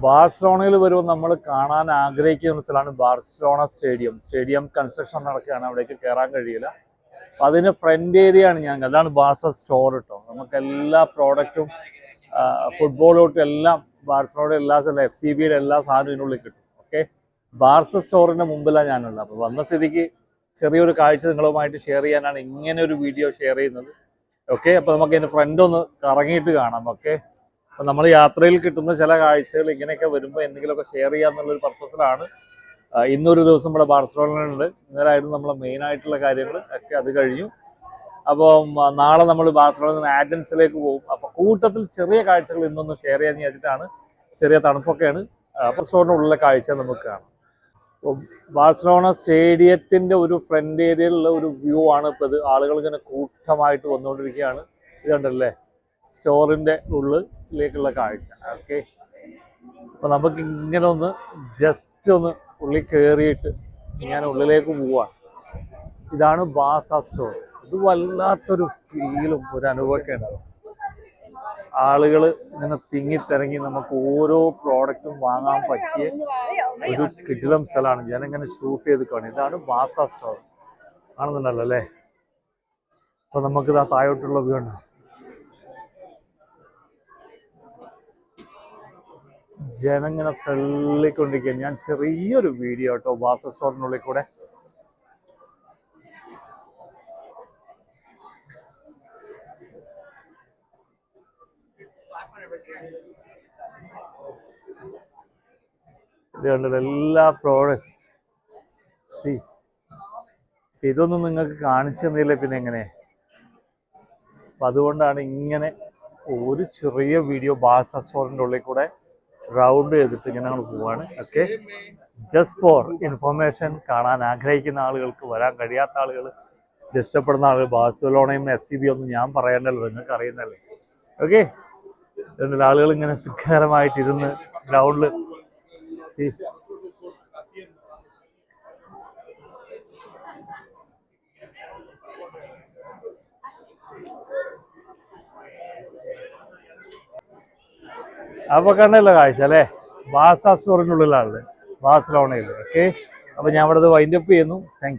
ബാർസലോണയിൽ വരുമ്പോൾ നമ്മൾ കാണാൻ ആഗ്രഹിക്കുന്ന സ്ഥലമാണ് ബാർസലോണ സ്റ്റേഡിയം കൺസ്ട്രക്ഷൻ നടക്കുകയാണ്, അവിടേക്ക് കയറാൻ കഴിയില്ല. അപ്പം അതിന് ഫ്രണ്ട് ഏരിയ ആണ് ഞാൻ, അതാണ് ബാർസ സ്റ്റോർ കേട്ടോ. നമുക്ക് എല്ലാ പ്രോഡക്റ്റും ഫുട്ബോളോട്ടും എല്ലാം ബാർസലോണയുടെ എല്ലാ FCBയുടെ എല്ലാ സാധനവും ഇതിനുള്ളിൽ കിട്ടും. ഓക്കെ, ബാർസ സ്റ്റോറിന്റെ മുമ്പിലാണ് ഞാനുള്ളത്. അപ്പോൾ വന്ന സ്ഥിതിക്ക് ചെറിയൊരു കാഴ്ച നിങ്ങളുമായിട്ട് ഷെയർ ചെയ്യാനാണ് ഇങ്ങനെ ഒരു വീഡിയോ ഷെയർ ചെയ്യുന്നത്. ഓക്കെ, അപ്പോൾ നമുക്ക് അതിൻ്റെ ഫ്രണ്ട് ഒന്ന് കറങ്ങിയിട്ട് കാണാം. ഓക്കെ, അപ്പോൾ നമ്മൾ യാത്രയിൽ കിട്ടുന്ന ചില കാഴ്ചകൾ ഇങ്ങനെയൊക്കെ വരുമ്പോൾ എന്തെങ്കിലുമൊക്കെ ഷെയർ ചെയ്യാന്നുള്ളൊരു പർപ്പസിലാണ് ഇന്നൊരു ദിവസം ഇവിടെ ബാർസലോണയിലുണ്ട്. ഇന്നലായിരുന്നു നമ്മളെ മെയിൻ ആയിട്ടുള്ള കാര്യങ്ങൾ ഒക്കെ അത് കഴിഞ്ഞു. അപ്പം നാളെ നമ്മൾ ബാർസലോണയിൽ നിന്ന് ആഥൻസിലേക്ക് പോകും. അപ്പോൾ കൂട്ടത്തിൽ ചെറിയ കാഴ്ചകൾ ഇന്നൊന്ന് ഷെയർ ചെയ്യാൻ വെച്ചിട്ടാണ്. ചെറിയ തണുപ്പൊക്കെയാണ്, ബാർസലോണ ഉള്ള കാഴ്ച നമുക്ക് കാണാം. അപ്പോൾ ബാർസലോണ സ്റ്റേഡിയത്തിൻ്റെ ഒരു ഫ്രണ്ട് ഏരിയയിലുള്ള ഒരു വ്യൂ ആണ് ഇപ്പോൾ ഇത്. ആളുകൾ ഇങ്ങനെ കൂട്ടമായിട്ട് വന്നുകൊണ്ടിരിക്കുകയാണ്. ഇത് കണ്ടല്ലേ, സ്റ്റോറിൻ്റെ ഉള്ളിലേക്കുള്ള കാഴ്ച. ഓക്കെ, അപ്പോൾ നമുക്ക് ഇങ്ങനെ ഒന്ന് ജസ്റ്റ് ഒന്ന് ഉള്ളിൽ കയറിയിട്ട് ഇങ്ങനെ ഉള്ളിലേക്ക് പോവാണ്. ഇതാണ് ബാർസ സ്റ്റോർ. ഇത് വല്ലാത്തൊരു ഫീലും ഒരു അനുഭവമൊക്കെ ഉണ്ടാവും. ആളുകൾ ഇങ്ങനെ തിങ്ങിത്തിരങ്ങി നമുക്ക് ഓരോ പ്രോഡക്റ്റും വാങ്ങാൻ പറ്റിയ ഒരു കിടിലം സ്ഥലമാണ്. ഞാനിങ്ങനെ ഷൂട്ട് ചെയ്ത് കാണും. ഇതാണ് ബാർസ സ്റ്റോർ, കാണുന്നുണ്ടല്ലോ അല്ലേ? അപ്പോൾ നമുക്കിതാ താഴോട്ടുള്ള വ്യൂ ഉണ്ട്. ജനങ്ങനെ തള്ളിക്കൊണ്ടിരിക്കുക. ഞാൻ ചെറിയൊരു വീഡിയോ കേട്ടോ ബാർസ സ്റ്റോറിനുള്ളിൽ കൂടെ. ഇത് കണ്ടല്ലോ എല്ലാ പ്രോഡക്റ്റ്. ഇതൊന്നും നിങ്ങൾക്ക് കാണിച്ചു തന്നില്ല പിന്നെ എങ്ങനെ? അപ്പം അതുകൊണ്ടാണ് ഇങ്ങനെ ഒരു ചെറിയ വീഡിയോ ബാർസ സ്റ്റോറിൻ്റെ ഉള്ളിൽ കൂടെ റൗണ്ട് ചെയ്തിട്ട് ഇങ്ങനെ നമ്മൾ പോവാണ്. Okay, just for information. കാണാൻ ആഗ്രഹിക്കുന്ന ആളുകൾക്ക്, വരാൻ കഴിയാത്ത ആളുകൾ, ഇഷ്ടപ്പെടുന്ന ആളുകൾ, ബാർസലോണയും FCB ഒന്നും ഞാൻ പറയേണ്ടല്ലോ, നിങ്ങൾക്ക് അറിയുന്നല്ലേ. ഓക്കെ, ആളുകൾ ഇങ്ങനെ സുഖകരമായിട്ടിരുന്ന് ഗ്രൗണ്ടിൽ അപ്പൊ കണ്ടല്ലോ കാഴ്ച അല്ലേ? ബാർസ സ്റ്റോറിനുള്ളിലാണ് ബാർസലോണയിൽ. ഓക്കെ, അപ്പൊ ഞാൻ ഇവിടെ വൈൻഡപ്പ് ചെയ്യുന്നു. Thank you.